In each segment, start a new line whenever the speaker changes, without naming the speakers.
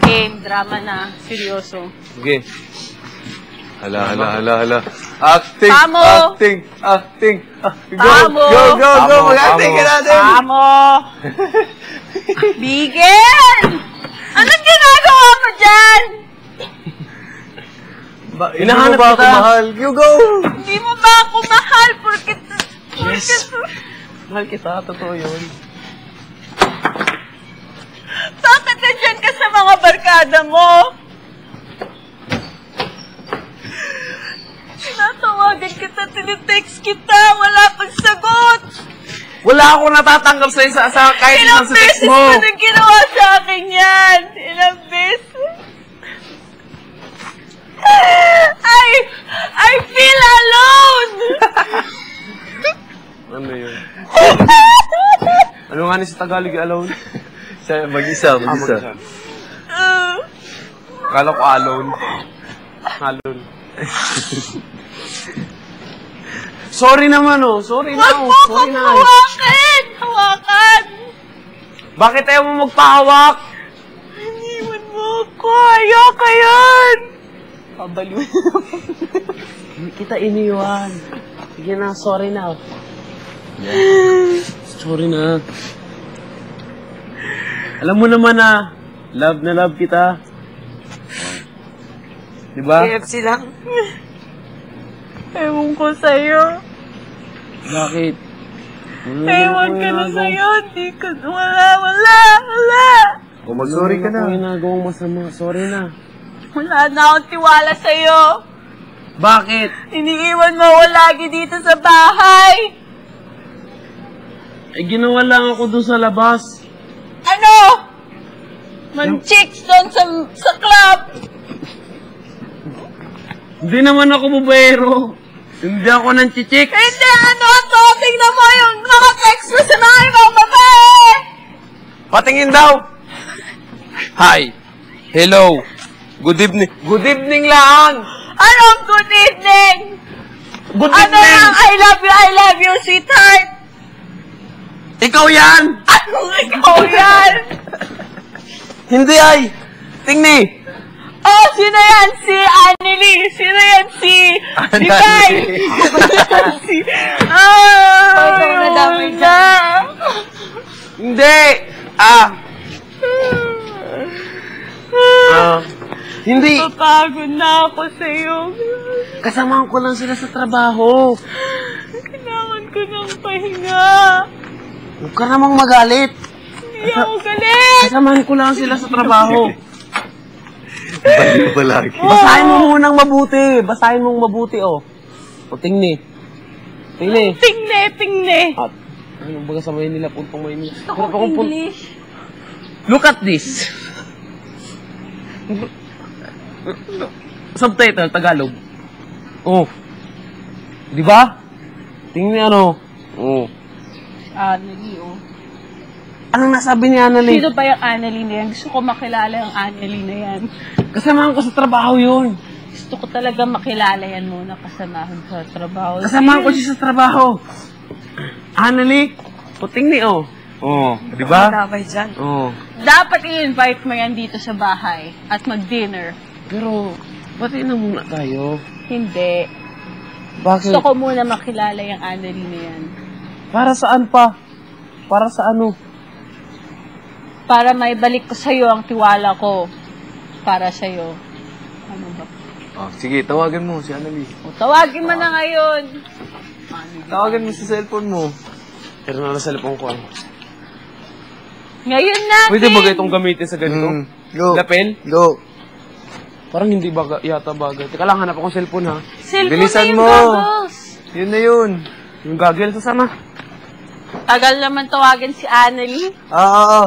game, drama na. Seryoso.
Okay. Hala. Acting,
Tamo!
acting.
Tamo!
Go! Mag-acting ka natin!
Tamo! Bigel! Anong ginagawa mo dyan?
Hinahanap ba ako mahal? You go!
Hindi mo ba ako mahal? Porket...
Yes! Mahal kita, totoo yun.
Bakit nandiyan ka sa mga barkada mo? Tinatawagan kita, tinitext kita, wala pang sagot.
Wala akong natatanggap sa'yo sa kahit isang sa text mo.
Ilang beses mo nang ginawa sa akin yan. Ilang beses. I feel alone.
Ano yun? Ano nga ni sa Tagalog alone?
Mag-isa.
Akala ko alone. Alone. Sorry naman, oh. Sorry na, oh. Sorry na.
Hawakan!
Bakit ayaw mo magpahawak?
Iniwan mo ako. Ayoko yun. Pabaliw
Hindi kita iniwan. Sige na, sorry na. Yeah. Sorry na. Alam mo naman na love kita. Diba?
KFC lang. Ewan ko sa'yo.
Bakit?
Ewan ka na sa'yo. Di ka... Wala.
O mag-sorry ka na.
Wala na akong masama. Sorry na.
Wala na akong tiwala sa'yo.
Bakit?
Iniiwan mo ako lagi dito sa bahay.
Eh, ginawa lang ako doon sa labas.
Ano? Man-chicks doon sa club.
Hindi naman ako bubayero. Hindi ako nang chichik.
Hindi, ano to? Tingnan mo yung naka-text mo sa mga ibang babae.
Patingin daw. Hi. Hello. Good evening. Good evening lang.
Anong good evening?
Good
Ano
evening.
lang, I love you, sweetheart.
Ikaw yan.
Anong ikaw yan?
Hindi ay. Tingni.
Oh, sino yan? Si Anneli. Sino yan? Si Libay. Nadamay na.
Hindi. Hindi.
Napagod na ako sa'yo.
Kasamahan ko lang sila sa trabaho.
Kailangan ko ng pahinga.
Huwag ka namang magalit.
Hindi ako galit.
Kasamahan ko lang sila sa trabaho.
Balik pa lagi.
Basahin mo munang mabuti. Basahin mong mabuti, oh. O, tingni. Tingni.
Tingne.
At, ano baga sa Maynila, puntong Maynila.
Ako English.
Look at this. Subtitle, Tagalog. Oh. Di ba? Tingnan ano. Oh.
Anneli, oh.
Anong nasabi ni Anneli?
Sino ba yung Anneli na yan? Gusto ko makilala yung Anneli na yan.
Kasamahan ko sa trabaho yun.
Gusto ko talaga makilala yan muna kasamahan sa trabaho.
Kasamahan ko siya sa trabaho. Anneli, puting ni, oh. Oh, di ba?
Dabay dyan.
Oh.
Dapat i-invite mo yan dito sa bahay at mag-dinner.
Pero, ba't na muna tayo?
Hindi.
Bakit?
Gusto ko muna makilala yung Anneli na yan.
Para saan pa? Para sa ano?
Para may balik ko sa'yo ang tiwala ko. Para sa'yo. Ano ba?
Sige, tawagan mo si Anneli.
O, tawagin mo na ngayon.
Tawagan mo sa cellphone mo.
Pero na sa cellphone ko.
Ngayon natin!
Pwede ba itong gamitin sa ganito?
Go.
Lapel?
Go.
Parang hindi yata bagay. Teka lang, hanap akong cellphone, ha?
Cellphone
Bilisan
na yung
mo.
goggles.
Yun na yun.
Yung gagel, sasama.
Tagal naman tawagan si Anneli.
Oo.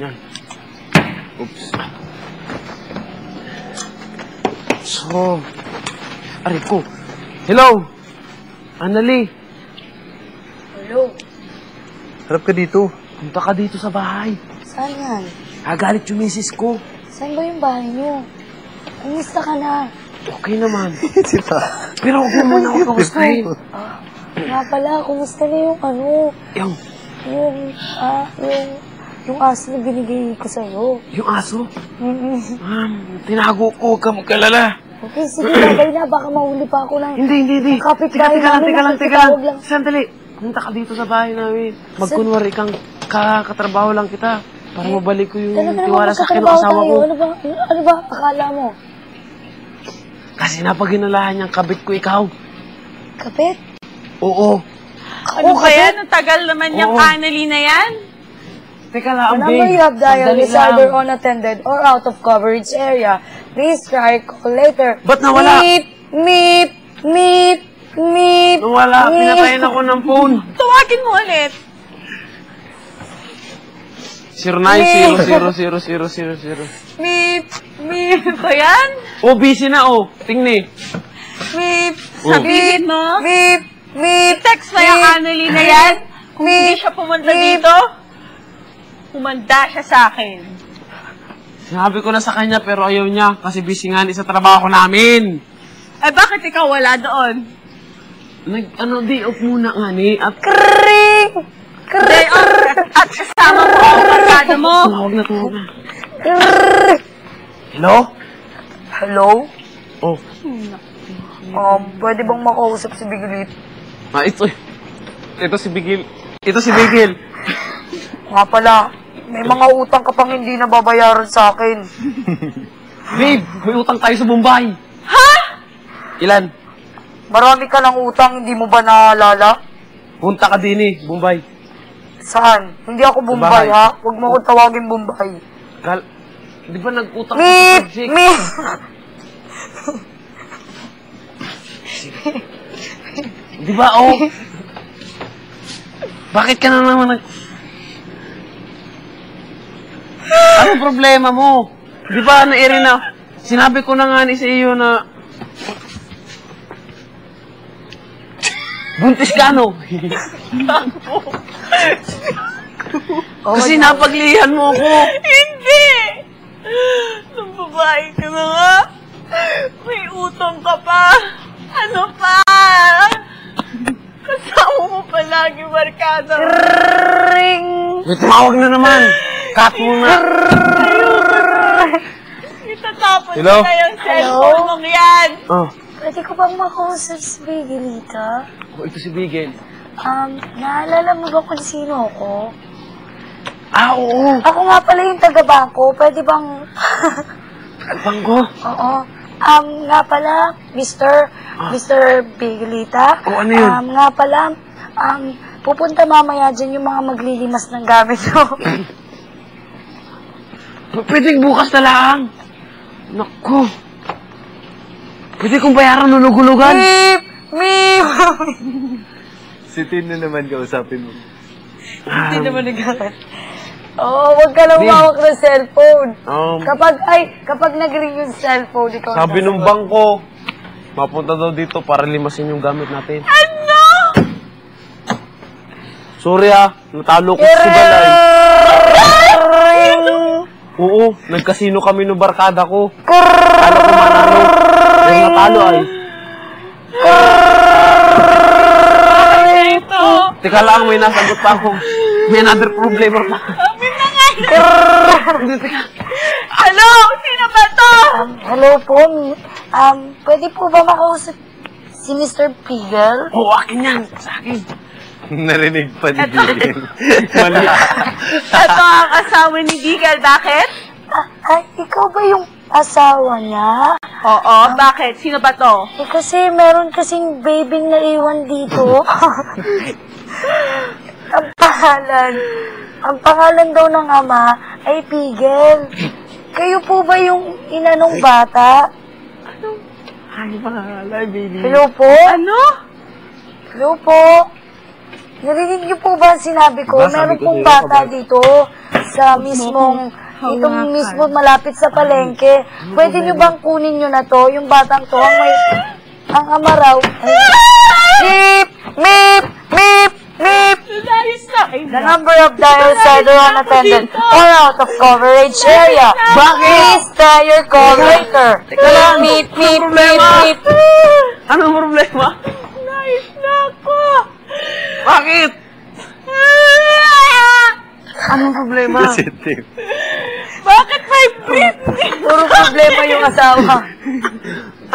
Yan.
Oops.
So, aray ko. Hello! Anneli,
Hello?
Harap ka dito.
punta ka dito sa bahay.
Saan yan?
Agalit yung misis ko.
Saan ba yung bahay niyo? Umista ka na.
Okay naman.
Sita.
Pero huwag mo muna ako kamustahin.
Nga pala, kumusta na yung ano?
Yung,
Yung Yung aso na binigay ko sa'yo.
Yung aso?
Mm-mm.
Ma'am, tinago ko. Huwag ka magkalala.
Okay, sige, babay na. Baka mahuli pa ako ng...
Hindi.
Kapit-bahay
Teka
namin,
lang.
nakikitawag lang.
Sandali. Punta ka dito sa bahay namin. Magkunwari kang katrabaho lang kita. Para mabalik ko yung
Talaga
tiwala
naman
sa akin ng
magkatrabaho
asawa
tayo.
ko.
Ano ba? Akala mo?
Kasi napaginalahan niyang kabit ko ikaw.
Kapit?
Oo.
Ano ba yan? Ang tagal naman yung
Oo.
Annalyn na yan.
Teka lang,
The number you have dialed
Sandali
is either
lang.
unattended or out of coverage area. Please try call later.
Ba't nawala?
Meep.
Nawala. Pinatayin ako ng phone.
Tawagin mo ulit.
09000000.
Meep ba yan?
Oh, busy na oh. Tingni.
Meep.
Oh.
Sabihin mo.
Meep.
I-text mo yung Annalyn na yan. Kung hindi siya pumunta dito, humanda siya sa akin.
Sinabi ko na sa kanya pero ayaw niya kasi busy nga sa trabaho namin.
Ay, bakit ikaw wala doon?
Day off muna nga ni. At
Day off at kasama mo ang barkada mo.
Tuwag na. Hello?
Hello?
Oh.
Pwede bang makausap si Bigilit?
Ito si Bigil. Ito si Bigil.
Nga pala, may mga utang ka pang hindi nababayaran sa akin.
Babe, may utang tayo sa Bombay.
Ha?
Ilan?
Marami ka ng utang, hindi mo ba naalala?
Punta ka din Bombay.
Saan? Hindi ako Bombay,
bahay.
ha? Huwag mo ko tawagin Bombay.
Di ba nag-utang ka sa project? Di ba, oh? Bakit ka na naman Anong problema mo? Di ba, Irina, sinabi ko na nga ni sa iyo na buntis ka, no? Kasi napaglihan mo ako.
Hindi! Nung babae ka na nga, may utang ka pa. Ano pa? Kasama mo palagi barkada.
Ring!
May tumawag na naman. Cut mo na.
Itatapon
Hello?
na yung cellphone mong yan.
Oh,
Pwede ko bang makausap si Bigilita?
ito si Bigel.
Naalala mo ba kung sino ako?
Oo.
Ako nga pala yung taga-bangko. Pwede bang...
Bangko.
Oo. Nga pala, Mr. Bigilita.
Oh, ano yun?
Nga pala, pupunta mamaya dyan yung mga maglilimas ng gamit ko.
Pwedeng bukas na lang. Naku. Pwede kong bayaran nulugulugan.
Meep!
Si Tin na naman kausapin mo.
Hindi naman nagkakat. Huwag ka lang mawak ng cellphone. Kapag nag-ring yung cellphone, ikaw
Sabi nung bangko, mapunta daw dito para limasin yung gamit natin.
Ano?
Sorry natalo ko sa balay. Oo, nagkasino kami ng barkada ko. Kala ko manalo. Yung natalo ay.
Ito.
Teka lang, may nasagot pa ako. May another problema pa.
Sabi na nga.
Hindi, teka.
Hello? Sino ba to?
Hello po. Pwede po ba makausap si Mr. Pigel?
Oo, akin yan. Sa akin.
Narinig pa ni Bigel. Mali.
Ito ang asawa ni Bigel. Bakit?
Ikaw ba yung asawa niya?
Oo. Bakit? Sino ba to?
Kasi meron kasing babing naiwan dito. Ang pangalan daw ng ama ay Pigel. Kayo po ba yung inanong bata?
Ay, mahalay, baby.
Hello po?
Ano?
Hello po? Narinig niyo po ba ang sinabi ko?
Diba, sabi
Meron
ko
pong
sa'yo,
bata dito sa mismong, itong mismo malapit sa palengke. Pwede niyo bang kunin niyo na to? Yung batang to, ang ama raw. Meep! Meep! Meep! Meep!
Ayos na. Ay,
The number of dials either unattended or out of coverage area. Please try your call later. Meep! Meep! Meep! Meep!
Anong problema?
Ayos na ako.
Bakit? Anong problema?
Positive.
Bakit vibrate?
Puro problema yung asawa.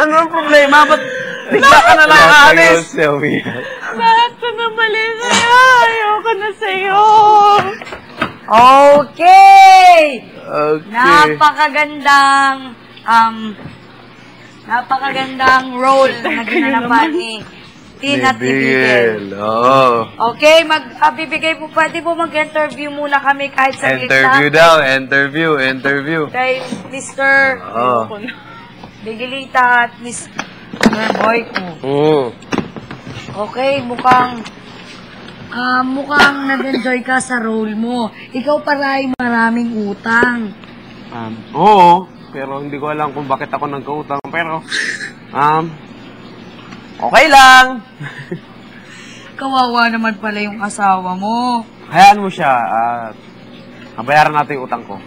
Anong problema? Ba't bigla ka na lang aalis?
Siya umiyak.
Lahat ko na mali sa'yo. Ayoko na sa'yo.
Okay!
Okay.
Napakagandang role na ginanapan ni Tina Tibigel.
Oo.
Okay, pwede po mag-interview muna kami kahit sa
Interview daw. Interview.
Kay Mr.
Oo.
Miguelita at Mr. Boyko. Okay, mukhang nag-enjoy ka sa role mo. Ikaw paray maraming utang.
Oo, pero hindi ko alam kung bakit ako nagkautang. Pero, okay lang.
Kawawa naman pala yung asawa mo.
Hayaan mo siya. Nabayaran natin yung utang ko.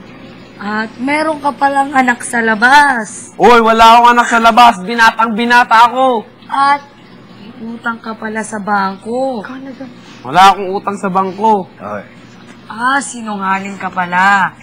At meron ka palang anak sa labas.
Uy, wala akong anak sa labas. Binatang-binata ako.
At utang ka pala sa bangko.
Wala akong utang sa bangko.
Okay.
Sinungaling ka pala.